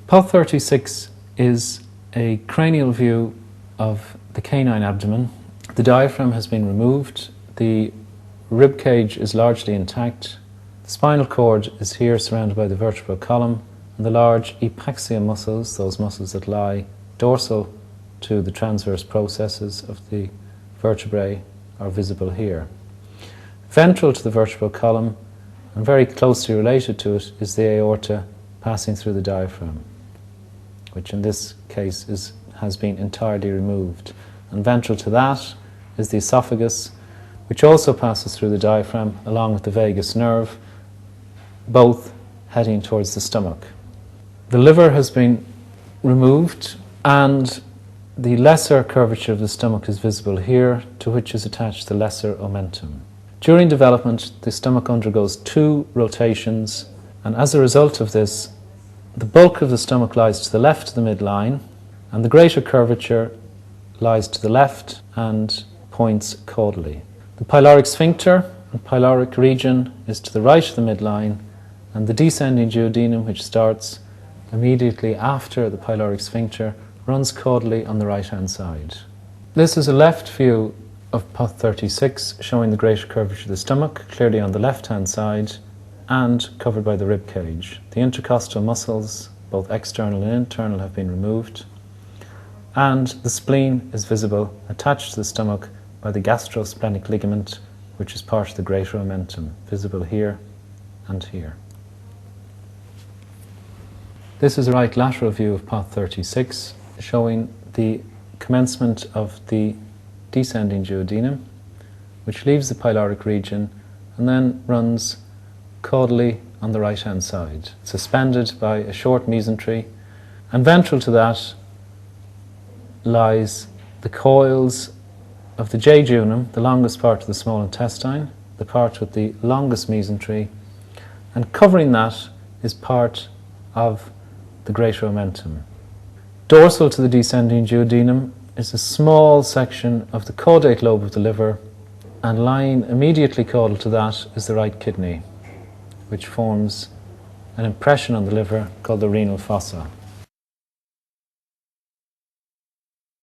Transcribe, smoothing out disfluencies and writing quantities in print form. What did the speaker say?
Path 36 is a cranial view of the canine abdomen. The diaphragm has been removed, the rib cage is largely intact, the spinal cord is here surrounded by the vertebral column, and the large epaxia muscles, those muscles that lie dorsal to the transverse processes of the vertebrae, are visible here. Ventral to the vertebral column, and very closely related to it, is the aorta passing through the diaphragm, which in this case has been entirely removed. And ventral to that is the esophagus, which also passes through the diaphragm along with the vagus nerve, both heading towards the stomach. The liver has been removed, and the lesser curvature of the stomach is visible here, to which is attached the lesser omentum. During development, the stomach undergoes 2 rotations, and as a result of this, the bulk of the stomach lies to the left of the midline, and the greater curvature lies to the left and points caudally. The pyloric sphincter and pyloric region is to the right of the midline, and the descending duodenum, which starts immediately after the pyloric sphincter, runs caudally on the right-hand side. This is a left view of Path 36, showing the greater curvature of the stomach, clearly on the left-hand side, and covered by the rib cage. The intercostal muscles, both external and internal, have been removed, and the spleen is visible attached to the stomach by the gastrosplenic ligament, which is part of the greater omentum, visible here and here. This is a right lateral view of Path 36, showing the commencement of the descending duodenum, which leaves the pyloric region and then runs caudally on the right-hand side, suspended by a short mesentery, and ventral to that lies the coils of the jejunum, the longest part of the small intestine, the part with the longest mesentery, and covering that is part of the greater omentum. Dorsal to the descending duodenum is a small section of the caudate lobe of the liver, and lying immediately caudal to that is the right kidney, which forms an impression on the liver called the renal fossa.